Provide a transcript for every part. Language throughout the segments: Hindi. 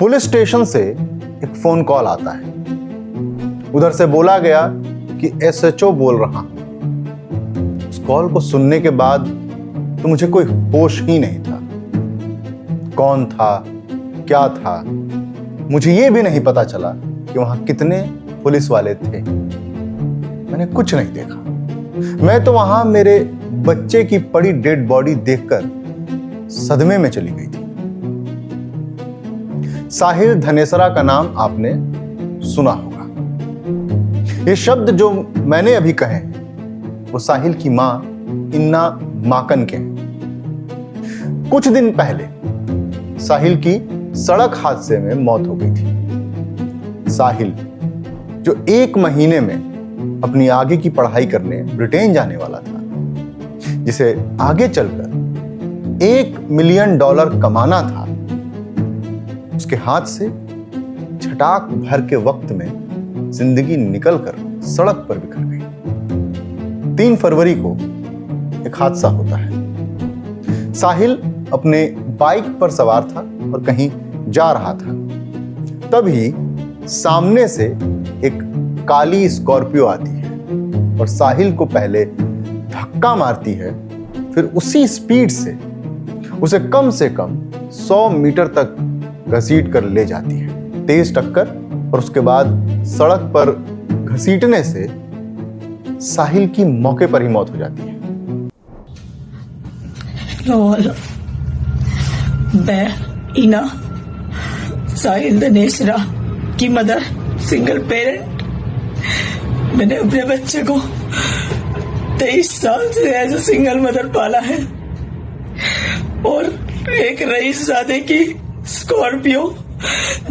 पुलिस स्टेशन से एक फोन कॉल आता है। उधर से बोला गया कि एसएचओ बोल रहा हूं। उस कॉल को सुनने के बाद तो मुझे कोई होश ही नहीं था। कौन था, क्या था, मुझे यह भी नहीं पता चला कि वहां कितने पुलिस वाले थे। मैंने कुछ नहीं देखा। मैं तो वहां मेरे बच्चे की पड़ी डेड बॉडी देखकर सदमे में चली गई थी। साहिल धनेसरा का नाम आपने सुना होगा। ये शब्द जो मैंने अभी कहे हैं वो साहिल की मां इन्ना माकन के हैं। कुछ दिन पहले साहिल की सड़क हादसे में मौत हो गई थी। साहिल जो 1 महीने में अपनी आगे की पढ़ाई करने ब्रिटेन जाने वाला था, जिसे आगे चलकर $1 मिलियन कमाना था, उसके हाथ से छटाक भर के वक्त में जिंदगी निकलकर सड़क पर बिखर गई। 3 फरवरी को एक हादसा होता है। साहिल अपने बाइक पर सवार था और कहीं जा रहा था। तभी सामने से एक काली स्कॉर्पियो आती है और साहिल को पहले धक्का मारती है, फिर उसी स्पीड से उसे कम से कम 100 मीटर तक घसीट कर ले जाती है। तेज टक्कर और उसके बाद सड़क पर घसीटने से साहिल की मौके पर ही मौत हो जाती है। मैं इना साहिल धनेसरा की मदर, सिंगल पेरेंट। मैंने अपने बच्चे को 23 साल से एज ए सिंगल मदर पाला है और एक रईसजादे की स्कॉर्पियो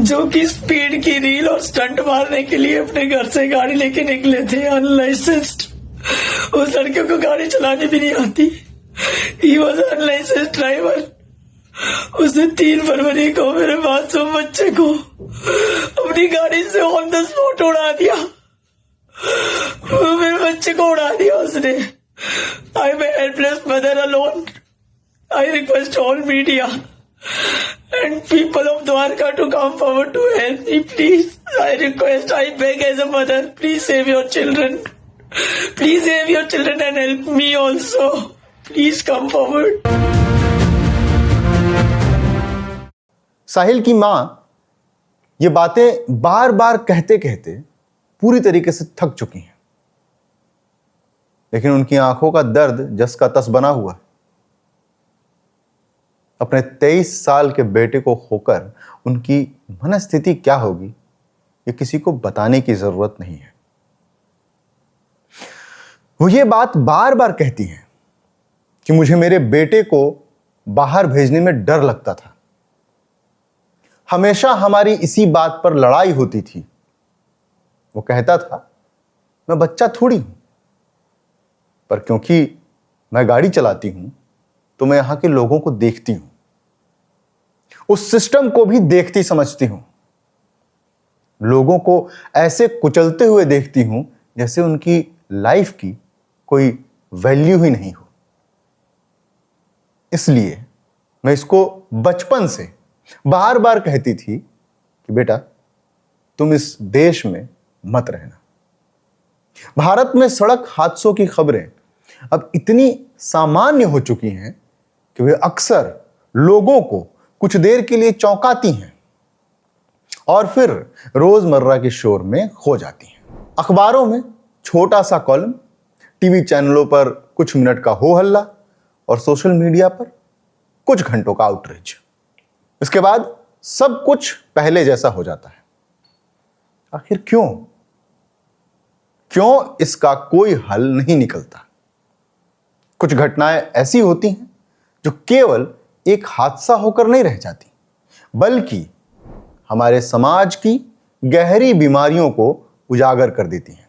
जो कि स्पीड की रील और स्टंट मारने के लिए अपने घर से गाड़ी लेके निकले थे अनलाइसेंस्ड। उस लड़के को गाड़ी चलानी भी नहीं आती। He was unlicensed driver. उसने 3 फरवरी को मेरे मासूम बच्चे को अपनी गाड़ी से ऑन द स्पॉट उड़ा दिया। मेरे बच्चे को उड़ा दिया उसने। I am a helpless mother alone. I request all media and people of Dwarka to come forward to help me, please. I request, I beg as a mother, please save your children. Please save your children and help me also. Please come forward. साहिल की मां ये बातें बार बार कहते कहते पूरी तरीके से थक चुकी हैं, लेकिन उनकी आंखों का दर्द जस का तस बना हुआ है। अपने 23 साल के बेटे को खोकर उनकी मनस्थिति क्या होगी ये किसी को बताने की जरूरत नहीं है। वो ये बात बार बार कहती हैं कि मुझे मेरे बेटे को बाहर भेजने में डर लगता था। हमेशा हमारी इसी बात पर लड़ाई होती थी। वो कहता था मैं बच्चा थोड़ी हूं, पर क्योंकि मैं गाड़ी चलाती हूं तो मैं यहां के लोगों को देखती हूं, उस सिस्टम को भी देखती समझती हूं। लोगों को ऐसे कुचलते हुए देखती हूं जैसे उनकी लाइफ की कोई वैल्यू ही नहीं हो। इसलिए मैं इसको बचपन से बार बार कहती थी कि बेटा तुम इस देश में मत रहना। भारत में सड़क हादसों की खबरें अब इतनी सामान्य हो चुकी हैं कि वे अक्सर लोगों को कुछ देर के लिए चौंकाती हैं और फिर रोजमर्रा के शोर में खो जाती हैं। अखबारों में छोटा सा कॉलम, टीवी चैनलों पर कुछ मिनट का हो हल्ला और सोशल मीडिया पर कुछ घंटों का आउटरीच। इसके बाद सब कुछ पहले जैसा हो जाता है। आखिर क्यों? क्यों इसका कोई हल नहीं निकलता? कुछ घटनाएं ऐसी होती हैं जो केवल एक हादसा होकर नहीं रह जाती, बल्कि हमारे समाज की गहरी बीमारियों को उजागर कर देती हैं।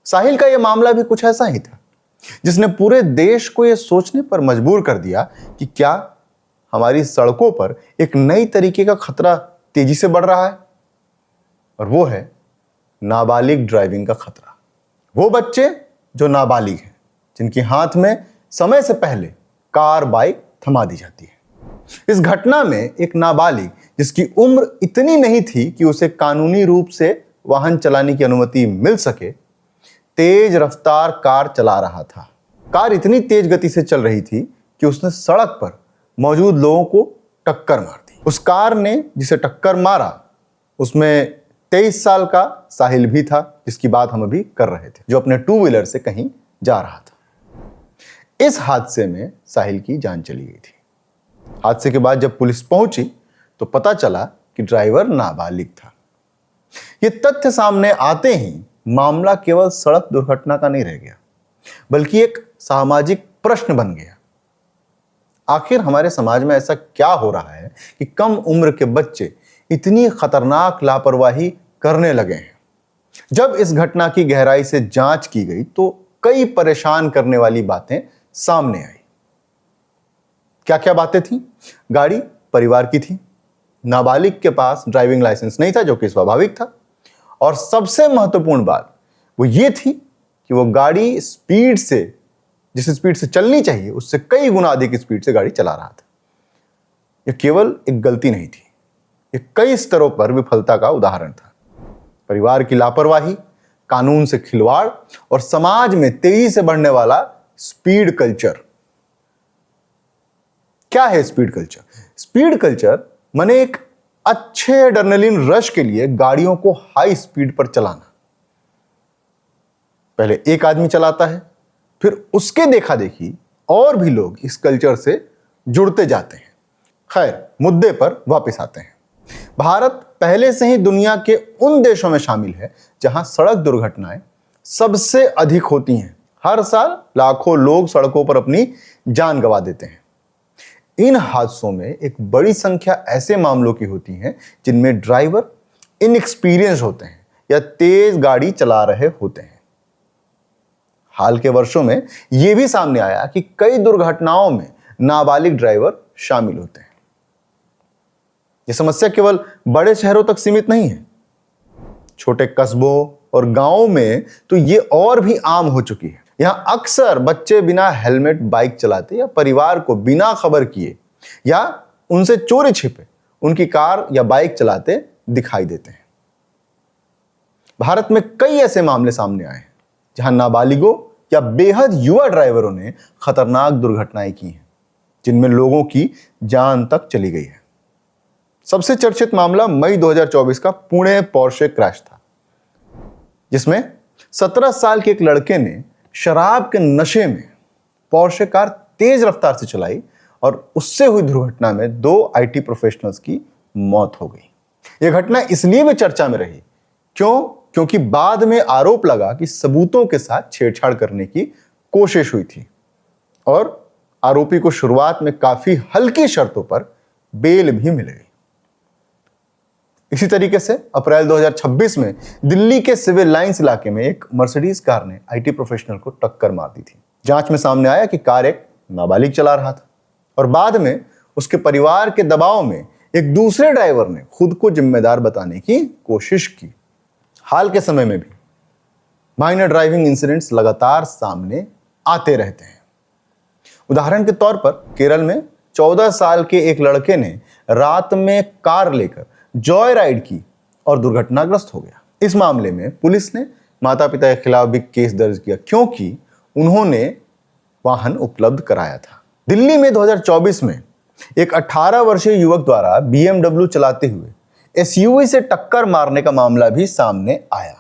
साहिल का यह मामला भी कुछ ऐसा ही था, जिसने पूरे देश को यह सोचने पर मजबूर कर दिया कि क्या हमारी सड़कों पर एक नई तरीके का खतरा तेजी से बढ़ रहा है, और वो है नाबालिग ड्राइविंग का खतरा। वो बच्चे जो नाबालिग हैं, जिनके हाथ में समय से पहले कार बाइक थमा दी जाती है। इस घटना में एक नाबालिग जिसकी उम्र इतनी नहीं थी कि उसे कानूनी रूप से वाहन चलाने की अनुमति मिल सके, तेज रफ्तार कार चला रहा था। कार इतनी तेज गति से चल रही थी कि उसने सड़क पर मौजूद लोगों को टक्कर मार दी। उस कार ने जिसे टक्कर मारा उसमें 23 साल का साहिल भी था, जिसकी बात हम अभी कर रहे थे, जो अपने टू व्हीलर से कहीं जा रहा था। इस हादसे में साहिल की जान चली गई थी। हादसे के बाद जब पुलिस पहुंची तो पता चला कि ड्राइवर नाबालिग था। यह तथ्य सामने आते ही मामला केवल सड़क दुर्घटना का नहीं रह गया, बल्कि एक सामाजिक प्रश्न बन गया। आखिर हमारे समाज में ऐसा क्या हो रहा है कि कम उम्र के बच्चे इतनी खतरनाक लापरवाही करने लगे हैं? जब इस घटना की गहराई से जांच की गई तो कई परेशान करने वाली बातें सामने आई। क्या क्या बातें थी? गाड़ी परिवार की थी, नाबालिग के पास ड्राइविंग लाइसेंस नहीं था, जो कि स्वाभाविक था, और सबसे महत्वपूर्ण बात वो ये थी कि वो गाड़ी स्पीड से, जिस स्पीड से चलनी चाहिए उससे कई गुना अधिक स्पीड से गाड़ी चला रहा था। यह केवल एक गलती नहीं थी, यह कई स्तरों पर विफलता का उदाहरण था। परिवार की लापरवाही, कानून से खिलवाड़ और समाज में तेजी से बढ़ने वाला स्पीड कल्चर। क्या है स्पीड कल्चर? स्पीड कल्चर माने एक अच्छे एड्रेनलिन रश के लिए गाड़ियों को हाई स्पीड पर चलाना। पहले एक आदमी चलाता है, फिर उसके देखा देखी और भी लोग इस कल्चर से जुड़ते जाते हैं। खैर, मुद्दे पर वापस आते हैं। भारत पहले से ही दुनिया के उन देशों में शामिल है जहां सड़क दुर्घटनाएं सबसे अधिक होती हैं। हर साल लाखों लोग सड़कों पर अपनी जान गंवा देते हैं। इन हादसों में एक बड़ी संख्या ऐसे मामलों की होती है जिनमें ड्राइवर इनएक्सपीरियंस होते हैं या तेज गाड़ी चला रहे होते हैं। हाल के वर्षों में यह भी सामने आया कि कई दुर्घटनाओं में नाबालिग ड्राइवर शामिल होते हैं। यह समस्या केवल बड़े शहरों तक सीमित नहीं है। छोटे कस्बों और गांवों में तो यह और भी आम हो चुकी है। यहां अक्सर बच्चे बिना हेलमेट बाइक चलाते या परिवार को बिना खबर किए या उनसे चोरी छिपे उनकी कार या बाइक चलाते दिखाई देते हैं। भारत में कई ऐसे मामले सामने आए हैं जहां नाबालिगों या बेहद युवा ड्राइवरों ने खतरनाक दुर्घटनाएं की हैं, जिनमें लोगों की जान तक चली गई है। सबसे चर्चित मामला मई 2024 का पुणे पोर्शे क्रैश था, जिसमें 17 साल के एक लड़के ने शराब के नशे में पोर्शे कार तेज रफ्तार से चलाई और उससे हुई दुर्घटना में 2 आईटी प्रोफेशनल्स की मौत हो गई। यह घटना इसलिए भी चर्चा में रही क्योंकि बाद में आरोप लगा कि सबूतों के साथ छेड़छाड़ करने की कोशिश हुई थी और आरोपी को शुरुआत में काफी हल्की शर्तों पर बेल भी मिल गई। इसी तरीके से अप्रैल 2026 में दिल्ली के सिविल लाइंस इलाके में एक मर्सिडीज कार ने आईटी प्रोफेशनल को टक्कर मार दी थी। जांच में सामने आया कि कार एक नाबालिग चला रहा था और बाद में उसके परिवार के दबाव में एक दूसरे ड्राइवर ने खुद को जिम्मेदार बताने की कोशिश की। हाल के समय में भी माइनर ड्राइविंग इंसिडेंट्स लगातार सामने आते रहते हैं। उदाहरण के तौर पर केरल में 14 साल के एक लड़के ने रात में कार लेकर जॉय राइड की और दुर्घटनाग्रस्त हो गया। इस मामले में पुलिस ने माता पिता के खिलाफ भी केस दर्ज किया क्योंकि उन्होंने वाहन उपलब्ध कराया था। दिल्ली में 2024 में एक 18 वर्षीय युवक द्वारा BMW चलाते हुए SUV से टक्कर मारने का मामला भी सामने आया,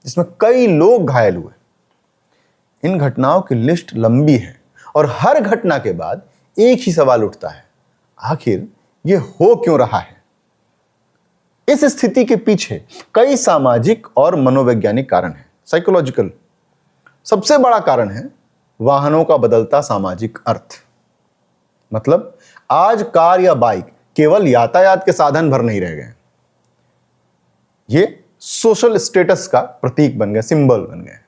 जिसमें कई लोग घायल हुए। इन घटनाओं की लिस्ट लंबी है और हर घटना के बाद एक ही सवाल उठता है, आखिर यह हो क्यों रहा है? इस स्थिति के पीछे कई सामाजिक और मनोवैज्ञानिक कारण हैं, साइकोलॉजिकल। सबसे बड़ा कारण है वाहनों का बदलता सामाजिक अर्थ। मतलब आज कार या बाइक केवल यातायात के साधन भर नहीं रह गए, ये सोशल स्टेटस का प्रतीक बन गए, सिंबल बन गए।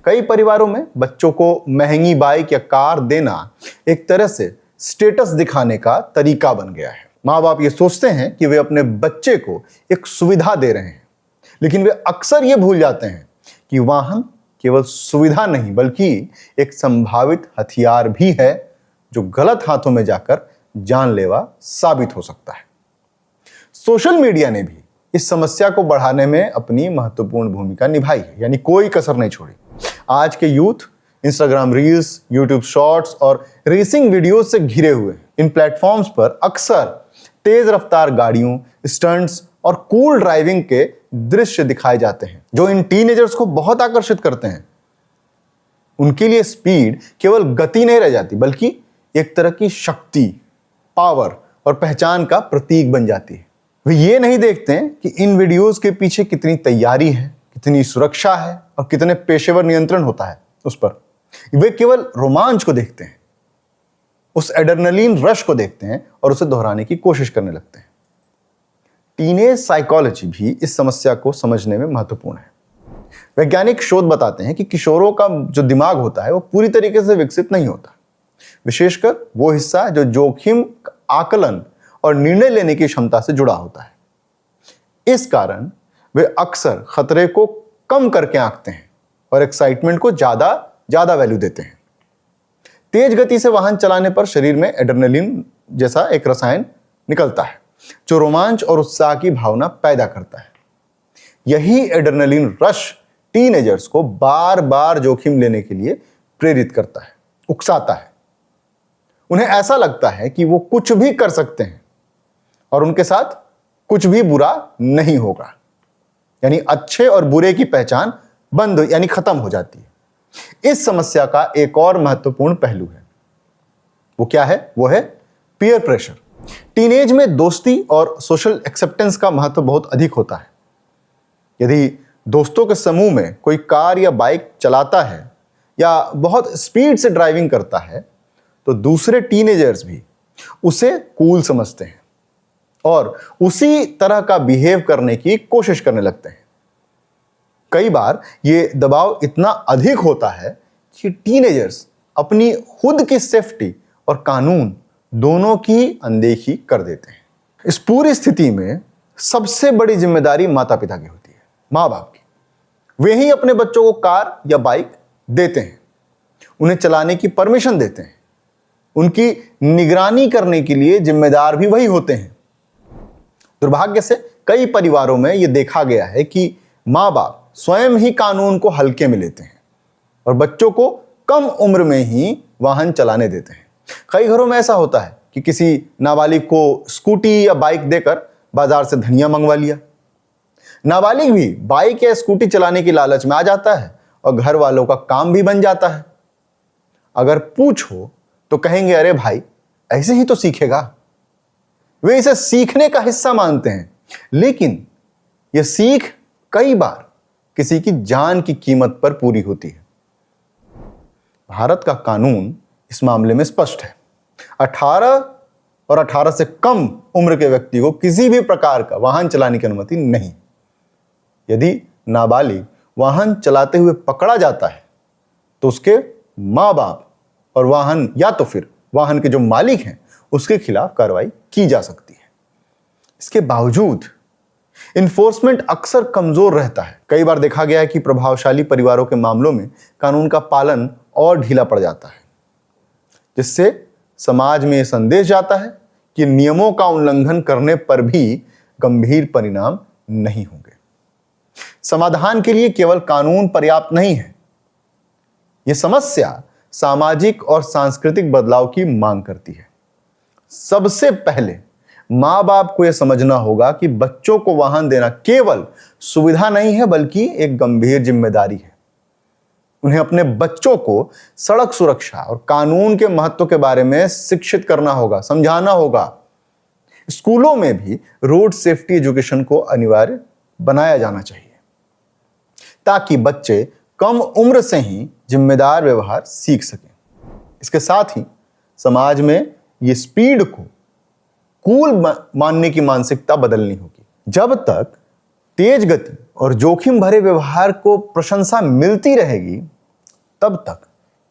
कई परिवारों में बच्चों को महंगी बाइक या कार देना एक तरह से स्टेटस दिखाने का तरीका बन गया है। माँ बाप ये सोचते हैं कि वे अपने बच्चे को एक सुविधा दे रहे हैं, लेकिन वे अक्सर ये भूल जाते हैं कि वाहन केवल सुविधा नहीं बल्कि एक संभावित हथियार भी है जो गलत हाथों में जाकर जानलेवा साबित हो सकता है। सोशल मीडिया ने भी इस समस्या को बढ़ाने में अपनी महत्वपूर्ण भूमिका निभाई है, यानी कोई कसर नहीं छोड़ी। आज के youth Instagram reels, YouTube shorts और रेसिंग वीडियोस से घिरे हुए हैं। इन प्लेटफॉर्म्स पर अक्सर तेज रफ्तार गाड़ियों, स्टंट्स और कूल ड्राइविंग के दृश्य दिखाए जाते हैं जो इन टीनेजर्स को बहुत आकर्षित करते हैं। उनके लिए स्पीड केवल गति नहीं रह जाती, बल्कि एक तरह की शक्ति, पावर और पहचान का प्रतीक बन जाती है। वे ये नहीं देखते हैं कि इन वीडियोस के पीछे कितनी तैयारी है, कितनी सुरक्षा है और कितने पेशेवर नियंत्रण होता है उस पर। वे केवल रोमांच को देखते हैं, उस एड्रेनलिन रश को देखते हैं और उसे दोहराने की कोशिश करने लगते हैं। टीनेज साइकोलॉजी भी इस समस्या को समझने में महत्वपूर्ण है। वैज्ञानिक शोध बताते हैं कि किशोरों का जो दिमाग होता है वो पूरी तरीके से विकसित नहीं होता, विशेषकर वो हिस्सा जो जोखिम आकलन और निर्णय लेने की क्षमता से जुड़ा होता है। इस कारण वे अक्सर खतरे को कम करके आंकते हैं और एक्साइटमेंट को ज्यादा वैल्यू देते हैं। तेज गति से वाहन चलाने पर शरीर में एड्रेनलिन जैसा एक रसायन निकलता है जो रोमांच और उत्साह की भावना पैदा करता है। यही एड्रेनलिन रश टीनेजर्स को बार बार जोखिम लेने के लिए प्रेरित करता है, उकसाता है। उन्हें ऐसा लगता है कि वो कुछ भी कर सकते हैं और उनके साथ कुछ भी बुरा नहीं होगा, यानी अच्छे और बुरे की पहचान बंद यानी खत्म हो जाती है। इस समस्या का एक और महत्वपूर्ण पहलू है। वो क्या है? वो है पीयर प्रेशर। टीनेज में दोस्ती और सोशल एक्सेप्टेंस का महत्व बहुत अधिक होता है। यदि दोस्तों के समूह में कोई कार या बाइक चलाता है या बहुत स्पीड से ड्राइविंग करता है तो दूसरे टीनेजर्स भी उसे कूल समझते हैं और उसी तरह का बिहेव करने की कोशिश करने लगते हैं। कई बार ये दबाव इतना अधिक होता है कि टीनेजर्स अपनी खुद की सेफ्टी और कानून दोनों की अनदेखी कर देते हैं। इस पूरी स्थिति में सबसे बड़ी जिम्मेदारी माता पिता की होती है, माँ बाप की। वे ही अपने बच्चों को कार या बाइक देते हैं, उन्हें चलाने की परमिशन देते हैं, उनकी निगरानी करने के लिए जिम्मेदार भी वही होते हैं। दुर्भाग्य से कई परिवारों में यह देखा गया है कि माँ बाप स्वयं ही कानून को हल्के में लेते हैं और बच्चों को कम उम्र में ही वाहन चलाने देते हैं। कई घरों में ऐसा होता है कि किसी नाबालिग को स्कूटी या बाइक देकर बाजार से धनिया मंगवा लिया। नाबालिग भी बाइक या स्कूटी चलाने की लालच में आ जाता है और घर वालों का काम भी बन जाता है। अगर पूछो तो कहेंगे, अरे भाई ऐसे ही तो सीखेगा। वे इसे सीखने का हिस्सा मानते हैं, लेकिन यह सीख कई बार किसी की जान की कीमत पर पूरी होती है। भारत का कानून इस मामले में स्पष्ट है। 18 और 18 से कम उम्र के व्यक्ति को किसी भी प्रकार का वाहन चलाने की अनुमति नहीं। यदि नाबालिग वाहन चलाते हुए पकड़ा जाता है तो उसके माँ बाप और वाहन या तो फिर वाहन के जो मालिक हैं उसके खिलाफ कार्रवाई की जा सकती है। इसके बावजूद इन्फोर्समेंट अक्सर कमजोर रहता है। कई बार देखा गया है कि प्रभावशाली परिवारों के मामलों में कानून का पालन और ढीला पड़ जाता है, जिससे समाज में यह संदेश जाता है कि नियमों का उल्लंघन करने पर भी गंभीर परिणाम नहीं होंगे। समाधान के लिए केवल कानून पर्याप्त नहीं है। यह समस्या सामाजिक और सांस्कृतिक बदलाव की मांग करती है। सबसे पहले माँ बाप को यह समझना होगा कि बच्चों को वाहन देना केवल सुविधा नहीं है, बल्कि एक गंभीर जिम्मेदारी है। उन्हें अपने बच्चों को सड़क सुरक्षा और कानून के महत्व के बारे में शिक्षित करना होगा, समझाना होगा। स्कूलों में भी रोड सेफ्टी एजुकेशन को अनिवार्य बनाया जाना चाहिए ताकि बच्चे कम उम्र से ही जिम्मेदार व्यवहार सीख सकें। इसके साथ ही समाज में ये स्पीड को कूल मानने की मानसिकता बदलनी होगी। जब तक तेज गति और जोखिम भरे व्यवहार को प्रशंसा मिलती रहेगी, तब तक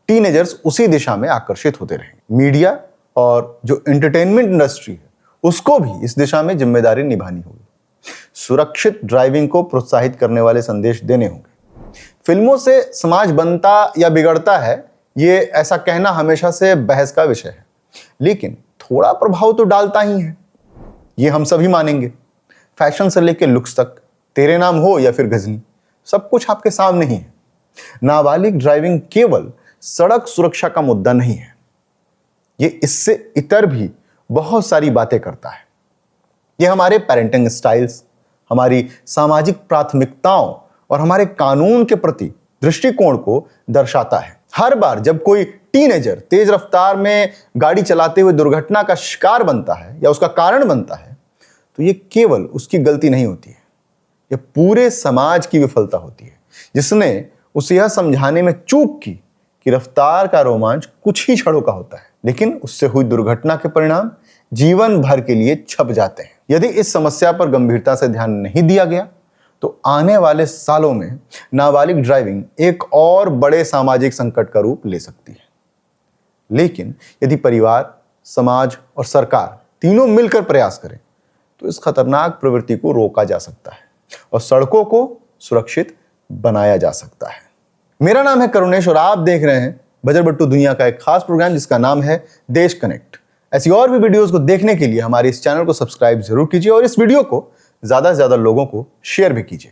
टीनेजर्स उसी दिशा में आकर्षित होते रहेंगे। मीडिया और जो एंटरटेनमेंट इंडस्ट्री है उसको भी इस दिशा में जिम्मेदारी निभानी होगी। सुरक्षित ड्राइविंग को प्रोत्साहित करने वाले संदेश देने होंगे। फिल्मों से समाज बनता या बिगड़ता है, ये ऐसा कहना हमेशा से बहस का विषय है, लेकिन थोड़ा प्रभाव तो डालता ही है, ये हम सभी मानेंगे। फैशन से लेकर लुक्स तक, तेरे नाम हो या फिर गजनी, सब कुछ आपके सामने ही है। नाबालिग ड्राइविंग केवल सड़क सुरक्षा का मुद्दा नहीं है, ये इससे इतर भी बहुत सारी बातें करता है। ये हमारे पेरेंटिंग स्टाइल्स, हमारी सामाजिक प्राथमिकताओं और हमारे कानून के प्रति दृष्टिकोण को दर्शाता है। हर बार जब कोई टीनेजर तेज रफ्तार में गाड़ी चलाते हुए दुर्घटना का शिकार बनता है या उसका कारण बनता है, तो ये केवल उसकी गलती नहीं होती है, यह पूरे समाज की विफलता होती है, जिसने उसे यह समझाने में चूक की कि रफ्तार का रोमांच कुछ ही क्षणों का होता है, लेकिन उससे हुई दुर्घटना के परिणाम जीवन भर के लिए छप जाते हैं। यदि इस समस्या पर गंभीरता से ध्यान नहीं दिया गया तो आने वाले सालों में नाबालिग ड्राइविंग एक और बड़े सामाजिक संकट का रूप ले सकती है। लेकिन यदि परिवार, समाज और सरकार तीनों मिलकर प्रयास करें तो इस खतरनाक प्रवृत्ति को रोका जा सकता है और सड़कों को सुरक्षित बनाया जा सकता है। मेरा नाम है करुणेश और आप देख रहे हैं बजर बट्टू दुनिया का एक खास प्रोग्राम जिसका नाम है देश कनेक्ट। ऐसी और भी वीडियोस को देखने के लिए हमारे इस चैनल को सब्सक्राइब जरूर कीजिए और इस वीडियो को ज्यादा से ज्यादा लोगों को शेयर भी कीजिए।